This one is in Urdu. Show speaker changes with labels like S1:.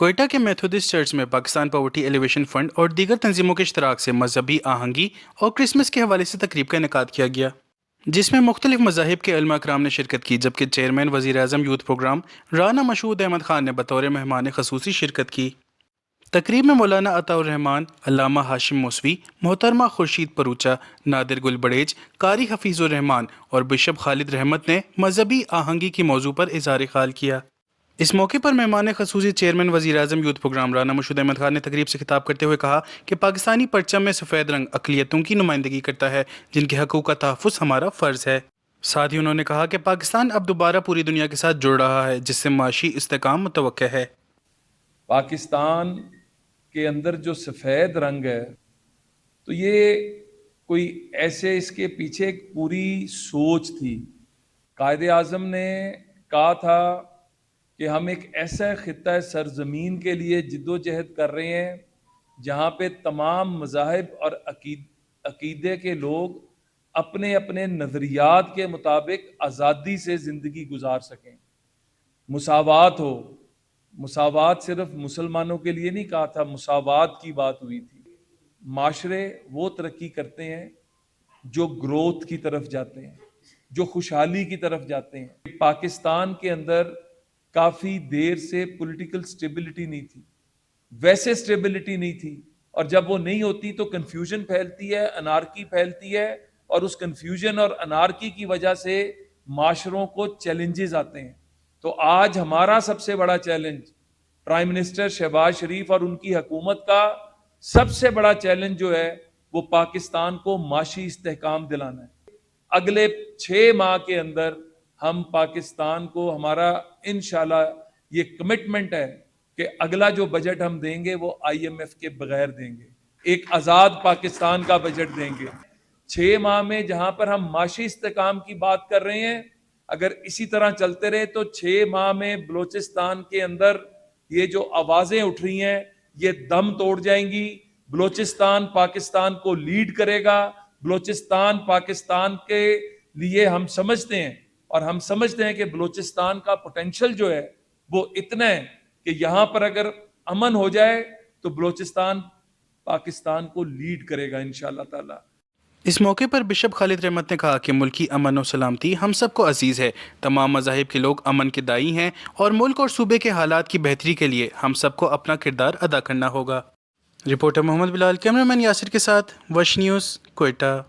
S1: کوئٹہ کے میتھوڈسٹ چرچ میں پاکستان پاورٹی ایلیویشن فنڈ اور دیگر تنظیموں کے اشتراک سے مذہبی آہنگی اور کرسمس کے حوالے سے تقریب کا انعقاد کیا گیا، جس میں مختلف مذاہب کے علماء کرام نے شرکت کی، جبکہ چیئرمین وزیر اعظم یوتھ پروگرام رانا مشہود احمد خان نے بطور مہمان خصوصی شرکت کی۔ تقریب میں مولانا عطا الرحمان، علامہ ہاشم موسوی، محترمہ خورشید پروچا، نادر گل بڑیج، قاری حفیظ الرحمان اور بشپ خالد رحمت نے مذہبی آہنگی کی موضوع پر اظہار خیال کیا۔ اس موقع پر مہمان خصوصی چیئرمین وزیر اعظم یوتھ پروگرام رانا مشہود احمد خان نے تقریب سے خطاب کرتے ہوئے کہا کہ پاکستانی پرچم میں سفید رنگ اقلیتوں کی نمائندگی کرتا ہے، جن کے حقوق کا تحفظ ہمارا فرض ہے۔ ساتھ ہی انہوں نے کہا کہ پاکستان اب دوبارہ پوری دنیا کے ساتھ جڑ رہا ہے، جس سے معاشی استحکام متوقع ہے۔
S2: پاکستان کے اندر جو سفید رنگ ہے تو یہ کوئی ایسے اس کے پیچھے ایک پوری سوچ تھی۔ قائد اعظم نے کہا تھا کہ ہم ایک ایسا خطہ سرزمین کے لیے جد و جہد کر رہے ہیں جہاں پہ تمام مذاہب اور عقیدے کے لوگ اپنے اپنے نظریات کے مطابق آزادی سے زندگی گزار سکیں، مساوات ہو۔ مساوات صرف مسلمانوں کے لیے نہیں کہا تھا، مساوات کی بات ہوئی تھی۔ معاشرے وہ ترقی کرتے ہیں جو گروتھ کی طرف جاتے ہیں، جو خوشحالی کی طرف جاتے ہیں۔ پاکستان کے اندر کافی دیر سے پولیٹیکل سٹیبلٹی نہیں تھی، ویسے سٹیبلٹی نہیں تھی، اور جب وہ نہیں ہوتی تو کنفیوژن پھیلتی ہے، انارکی پھیلتی ہے، اور اس کنفیوژن اور انارکی کی وجہ سے معاشروں کو چیلنجز آتے ہیں۔ تو آج ہمارا سب سے بڑا چیلنج، پرائم منسٹر شہباز شریف اور ان کی حکومت کا سب سے بڑا چیلنج جو ہے وہ پاکستان کو معاشی استحکام دلانا ہے۔ اگلے 6 ماہ کے اندر ہم پاکستان کو، ہمارا انشاءاللہ یہ کمٹمنٹ ہے کہ اگلا جو بجٹ ہم دیں گے وہ IMF کے بغیر دیں گے، ایک آزاد پاکستان کا بجٹ دیں گے۔ 6 ماہ میں جہاں پر ہم معاشی استحکام کی بات کر رہے ہیں، اگر اسی طرح چلتے رہے تو 6 ماہ میں بلوچستان کے اندر یہ جو آوازیں اٹھ رہی ہیں یہ دم توڑ جائیں گی۔ بلوچستان پاکستان کو لیڈ کرے گا۔ بلوچستان پاکستان کے لیے ہم سمجھتے ہیں، اور ہم سمجھتے ہیں کہ بلوچستان کا پوٹینشل جو ہے وہ اتنا ہے کہ یہاں پر اگر امن ہو جائے تو بلوچستان پاکستان کو لیڈ کرے گا انشاءاللہ تعالی۔
S1: اس موقع پر بشپ خالد رحمت نے کہا کہ ملکی امن و سلامتی ہم سب کو عزیز ہے، تمام مذاہب کے لوگ امن کے داعی ہیں، اور ملک اور صوبے کے حالات کی بہتری کے لیے ہم سب کو اپنا کردار ادا کرنا ہوگا۔ رپورٹر محمد بلال، کیمرہ مین یاسر کے ساتھ، وش نیوز، کوئٹہ۔